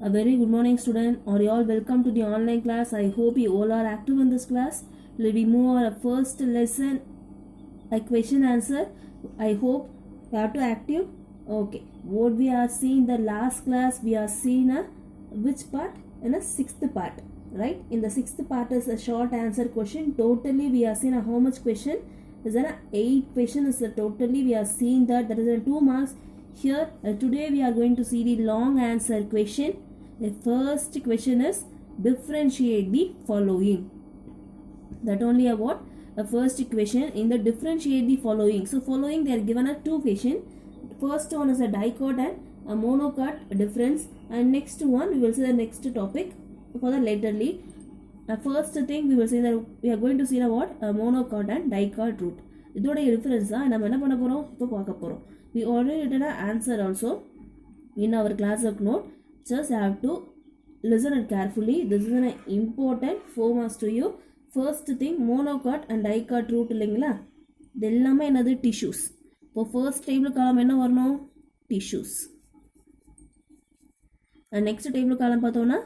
A very good morning, student. Are you all welcome to the online class? I hope you all are active in this class. Will we move our first lesson, a question answer? I hope you are to active. Okay. What we are seeing the last class, we are seeing a which part? In a sixth part, right? In the sixth part is a short answer question. Totally, we are seeing a how much question? Is there 8 questions? Is totally we are seeing that there is a 2 marks. Here today we are going to see the long answer question. The first question is differentiate the following. That only about the first equation in the differentiate the following. So following they are given a 2 question. First one is a dicot and a monocot difference, and next one we will see the next topic for the laterly. First thing we will see that we are going to see about a monocot and dicot root. இதோட difference தான் நம்ம என்ன பண்ண போகிறோம் இப்போ பார்க்க போகிறோம். We already written an answer also in our class work note. Just have to listen it carefully. This is an important 4 marks to you. First thing monocot and dicot root இல்லைங்களா, இது எல்லாமே என்னது டிஷ்யூஸ். இப்போ first table காலம் என்ன வரணும்? Tissues. And next table காலம் பார்த்தோம்னா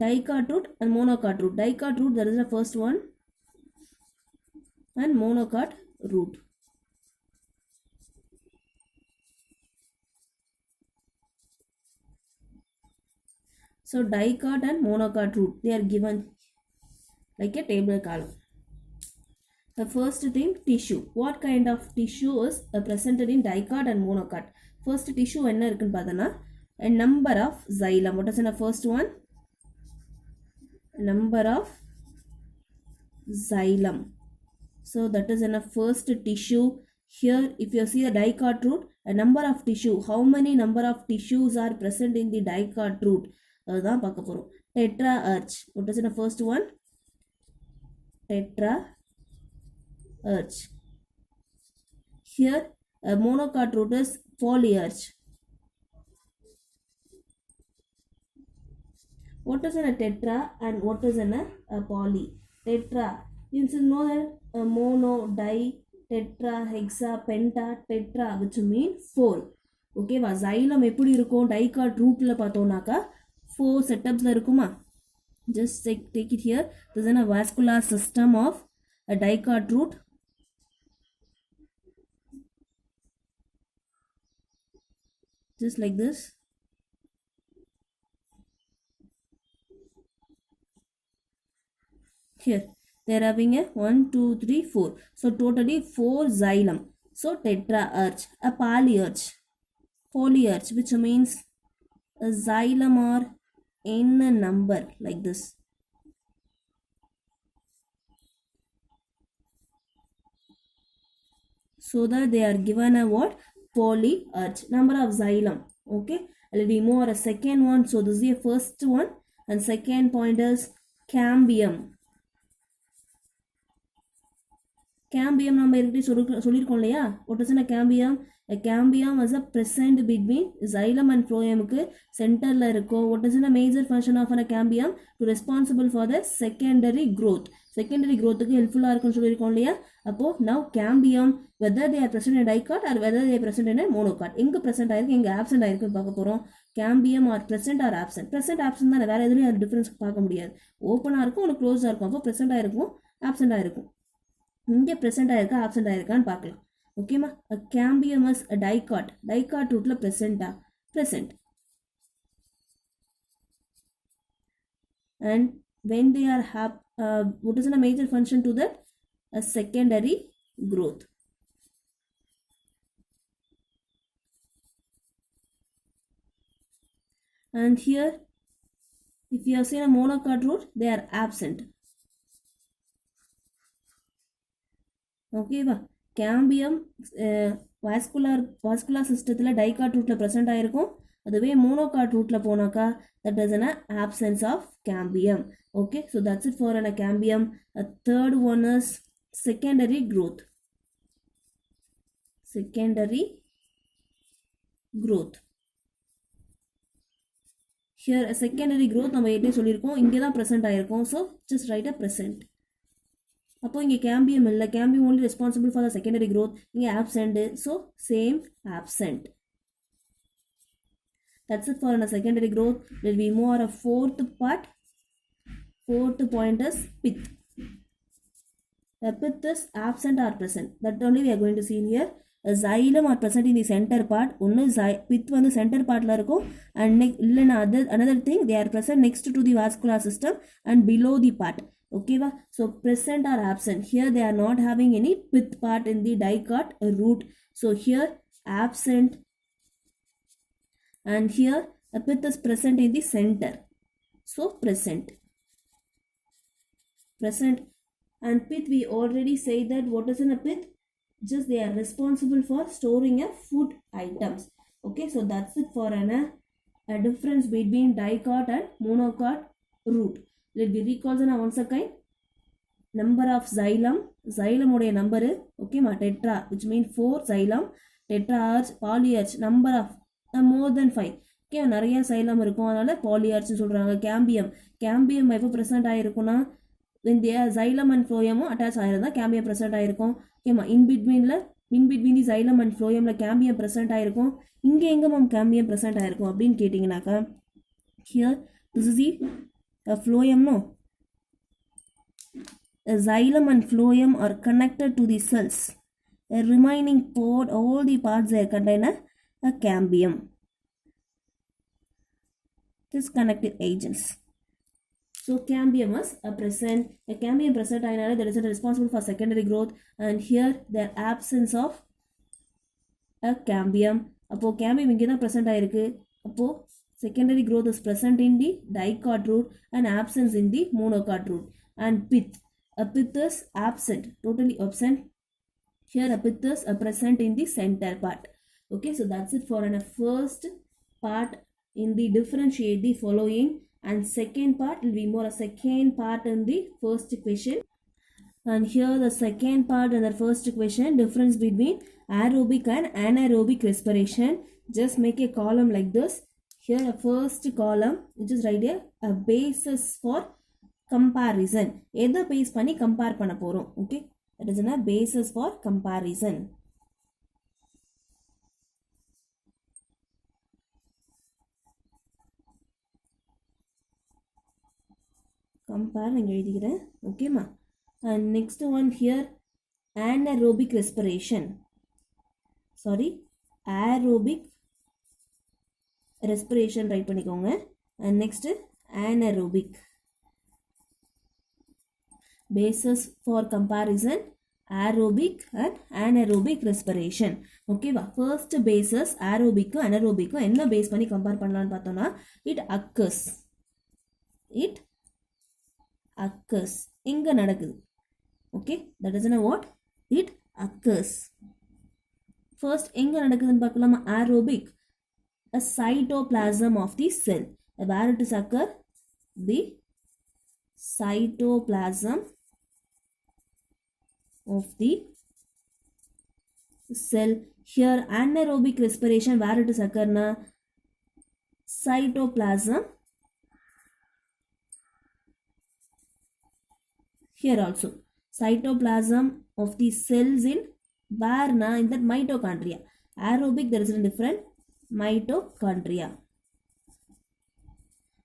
dicot root and monocot root. Dicot root, that is the first one, and monocot root. So dicot and monocot root, they are given like a table column. The first thing, tissue. What kind of tissue is presented in dicot and monocot? First tissue என்ன இருக்குன்னு பார்த்தோன்னா a number of xylem. What is in the first one? Number of xylem. So that is in a first tissue. Here if you see the dicot root, a number of tissue, how many number of tissues are present in the dicot root, அதுதான் பார்க்க போகிறோம். Tetra arch. What is in the first one? Tetra arch. Here a monocot root is polyarch. What is in a tetra and what is in a poly? Tetra, you should know that mono, di, tetra, hexa, penta, tetra, which mean 4. Okay va, xylem எப்படி இருக்கும் dicot rootல பார்த்தோம்னாக்கா 4 setups இருக்குமா. Just take it here. This is a vascular system of a dicot root. Just like this. Here they are having a 1 2 3 4, so totally 4 xylem. So tetra arch, a polyarch, which means a xylem are in a number like this. So that they are given a what? Polyarch, number of xylem. Okay, let me move a second one. So this is the first one, and second point is cambium. Cambium நம்ம ஏற்கனவே சொல்லியிருக்கோம் இல்லையா. What is in a cambium? A cambium is a present between xylem and phloemக்கு சென்டரில் இருக்கும். What is in a major function of a cambium? To responsible for the secondary growth. Secondary growthக்கு ஹெல்ப்ஃபுல்லாக இருக்குன்னு சொல்லியிருக்கோம் இல்லையா. அப்போது now cambium whether they are present in dicot or whether they are present in a monocot, எங்கே present ஆயிருக்கு எங்கே absent ஆயிருக்குன்னு பார்க்க போகிறோம். cambium are present or absent. present absent தான், வேறு எதுலையும் அது டிஃப்ரென்ஸ் பார்க்க முடியாது. ஓப்பனாக இருக்கும், ஒன்று க்ளோஸாக இருக்கும். அப்போ present ஆயிருக்கும், absent ஆயிருக்கும். இங்கே ப்ரெசென்ட் ஆயிருக்கா ஆப்சென்ட் ஆயிருக்கான்னு பார்க்கலாம். ஓகேமா, cambium is a dicot rootல ப்ரெசென்டா present. And when they are what is a major function to that? A secondary growth. And here if you have seen a monocot root, they are absent. ஓகேவா, cambium vascular சிஸ்டத்தில் dicot ரூட்டில் present ஆகிருக்கும். அதுவே monocot ரூட்டில் போனாக்கா that is an absence of cambium. Okay, so that's it for an cambium. Third one is secondary growth. Secondary growth. Here a secondary growth நம்ம ஏற்கனவே சொல்லியிருக்கோம், இங்கே தான் ப்ரெசென்ட் ஆகிருக்கும். ஸோ ஜஸ்ட் ரைட் அ ப்ரெசென்ட். அப்போ இங்கே கேம்பியம் இல்லை, cambium only responsible for the secondary growth. இங்கே absent, so same absent. That's it for a secondary growth. There will be more a fourth part. Fourth point is pith. The pith is absent or present. That only we are going to see in here. A xylem are present in the center part. One pith on the center part and another thing, they are present next to the vascular system and below the part. Okay, so present or absent. Here they are not having any pith part in the dicot root. So here absent, and here a pith is present in the center. So present. And pith, we already say that what is in a pith? Just they are responsible for storing a food items. Okay, so that's it for a difference between dicot and monocot root. Let me recall once again. Number of xylem ude number, okay ma, tetra, which means 4 xylem, tetraarch, polyarch, number of more than 5. Okay, நிறைய xylem இருக்கும், அதனால polyarch சொல்றாங்க. cambium எப்போ present ஆயிருக்கும்னா when the xylem and phloem attach ஆயிருந்தா cambium present ஆயிருக்கும். ஓகேமா, in between the xylem and phloem cambium present ஆயிருக்கும். இங்க எங்க மேம் cambium present ஆயிருக்கும் அப்படின்னு கேட்டிங்கனாக்கா, here this is the phloem, no? The xylem and phloem are connected to the cells. The remaining part, all the parts there contain a cambium. This connective agents. So cambium is present. A cambium present that is responsible for secondary growth, and here the absence of a cambium. அப்போ cambium இங்கே தான் present ஆயிருக்கு. அப்போ secondary growth is present in the dicot root and absence in the monocot root. And pith. A pith is absent, totally absent. Here a pith is present in the center part. Okay, so that's it for a first part in the differentiate the following. And second part will be more a second part in the first equation. And here the second part in the first equation, difference between aerobic and anaerobic respiration. Just make a column like this. Here a first column, which is right here, a basis for comparison. எதை base பண்ணி compare பண்ண போறோம். Okay, that is a basis for comparison. Compare இங்க எழுதிக்கிறேன். ஓகேமா, and next one here anaerobic respiration. Sorry, aerobic respiration write பண்ணிக்கோங்க. And next anaerobic. Basis for comparison, aerobic and anaerobic respiration. Okay va, first basis aerobic anaerobic என்ன base பண்ணி compare பண்ணலாம்னு பார்த்தோம்னா, it occurs எங்க நடக்குது. Okay, that is what it occurs. First எங்க நடக்குதுன்னு பார்க்கலாமா. aerobic, a cytoplasm of the cell. Where it is occur? The cytoplasm of the cell. Here anaerobic respiration, where it is occur na, cytoplasm. Here also cytoplasm of the cells in where na, in that mitochondria. Aerobic there is a different mitochondria.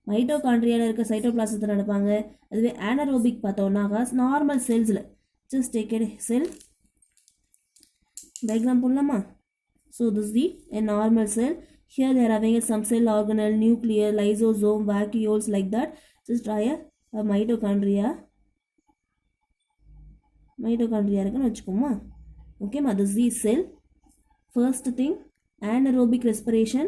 மைட்டோகாண்ட்ரியாவில் இருக்க சைட்டோபிளாசத்தை நடப்பாங்க. அதுவே anaerobic பார்த்தோம்னாக்கா normal செல்ஸில், just take a cell diagram போடலாமா. So this is a normal cell. Here they are having some cell organelle, nuclear, lysosome, vacuoles like that. Just draw a mitochondria இருக்குன்னு வச்சுக்கோமா. ஓகேமா, this is the cell. First thing anaerobic respiration,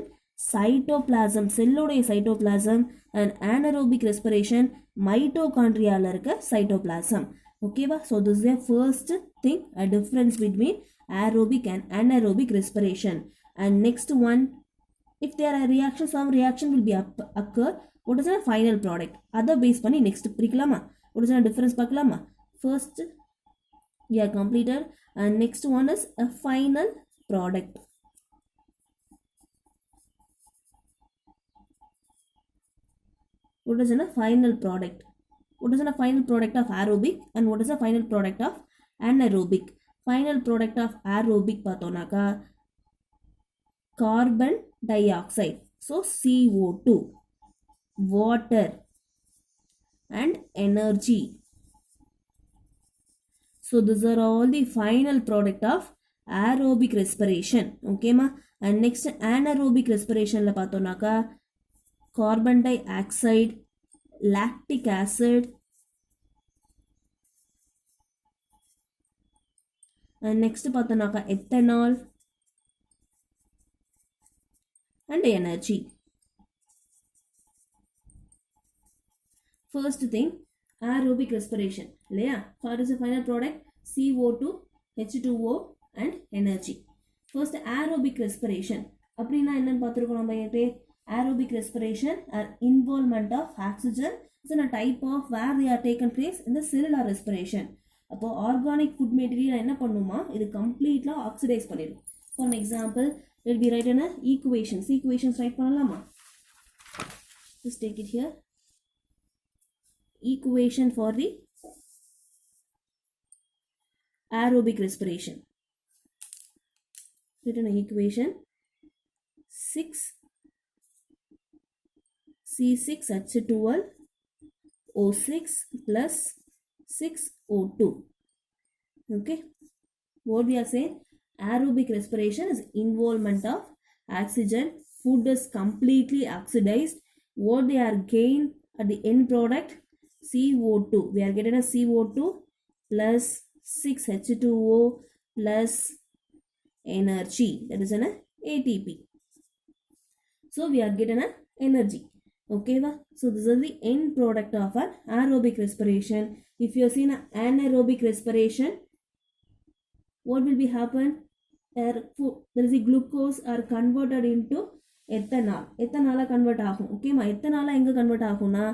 cytoplasm, செல்லுடைய cytoplasm, and anaerobic respiration, mitochondriaல இருக்க cytoplasm. ஓகேவா, so this is the first thing, a difference between aerobic and anaerobic respiration. And next one, if there are reactions, some reaction will be occur. What is the final product? Other base பண்ணி next பிரிக்கலாமா. What is the difference பார்க்கலாமா. First we are completed, and next one is a final product. What is a final product? What is a final product of aerobic and what is a final product of anaerobic? Final product of aerobic பார்த்தோம்னாக்கா carbon dioxide. So CO2, water and energy. So these are all the final product of aerobic respiration. Okay ma? And next anaerobic respiration la பார்த்தோம்னாக்கா carbon dioxide, lactic acid and next பார்த்தோம்னாக்கா ethanol and energy. First thing, aerobic respiration. What is the final product? CO2, H2O and energy. First, aerobic respiration. அப்படின்னா என்னன்னு பார்த்துருக்கோம் நம்ம aerobic respiration are involvement of oxygen is a type of where they are taken place in the cellular respiration. அப்போ organic food material என்ன பண்ணுமா இது completely oxidize பண்ணிடும். For an example, let me write in a equations. Equations write பண்ணலாமா? Just take it here. Equation for the aerobic respiration. Written equation 6 C6H12 O6 plus 6 O2. Okay, what we are saying, aerobic respiration is involvement of oxygen. Food is completely oxidized. What they are gained at the end product, CO2. We are getting a CO2 plus 6H2O plus energy, that is an ATP. So we are getting an energy. Okay va? So this is the end product of an aerobic respiration. If you have seen an anaerobic respiration, what will be happen? There is a glucose are converted into ethanol. Ethanol convert ஆகும். Okay ma? Ethanol எங்க convert ஆகும்னா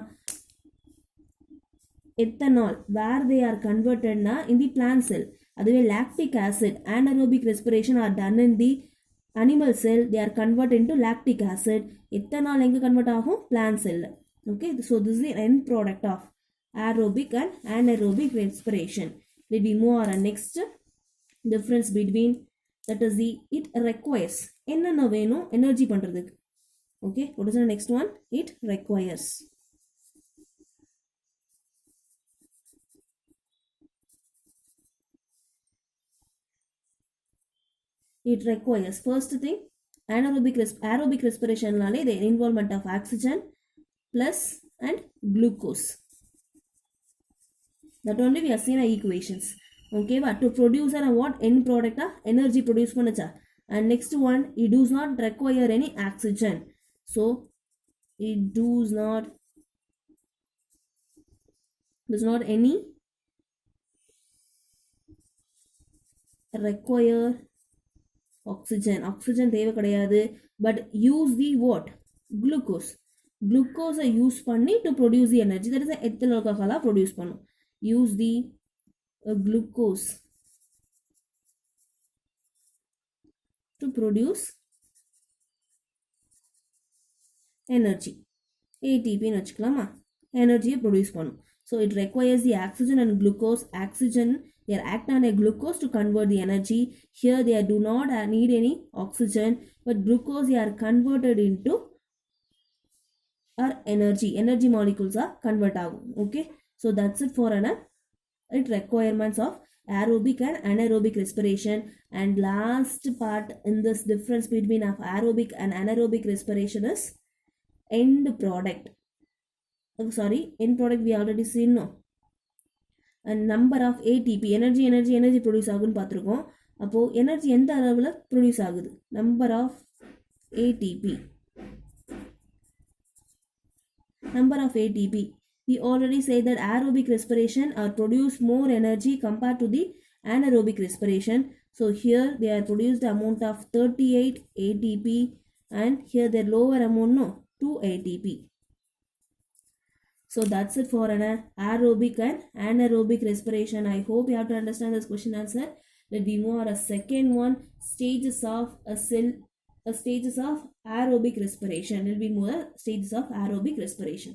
ethanol where they are converted na in the plant cell. அதுவே lactic acid, anaerobic respiration are done in the animal cell. They are converted into lactic acid. Ethanol எங்க convert ஆகும்? Plant cell. Okay, so this is the end product of aerobic and anaerobic respiration. Let me move on next difference between, that is the it requires என்னென்ன வேணும் energy பண்றதுக்கு. Okay, what is the next one? It requires. It requires, first thing, aerobic respiration nale the involvement of oxygen plus and glucose. That only we have seen equations. Okay, but to produce a what end product energy produce பண்ணுச்சா. And next one, it does not require any oxygen. So it does not any require oxygen தேவை கிடையாது. But use the what? Glucose use பண்ணி to produce the energy, that is ethyl alcohol produce பண்ணும். Use the glucose to produce energy. ATP ன்னு வச்சுக்கலாமா, எனர்ஜியை produce பண்ணும். So it requires the oxygen and glucose. Oxygen, they act on a glucose to convert the energy. Here they do not need any oxygen, but glucose they are converted into our energy molecules are convert ஆகும். Okay, so that's it for it requirements of aerobic and anaerobic respiration. And last part in this difference between of aerobic and anaerobic respiration is end product. End product we already seen, no? And number of ATP, energy produce ஆகுன்னு பார்த்துருக்கோம். அப்போ energy எந்த அளவில் produce ஆகுது? Number of ATP. We already say that aerobic respiration are produce more energy compared to the anaerobic respiration. So here they are produced amount of 38 ATP and here the lower amount, no, 2 ATP. So that's it for an aerobic and anaerobic respiration. I hope you have to understand this question answer. Let me move on a second one, stages of stages of aerobic respiration. Let me move on stages of aerobic respiration.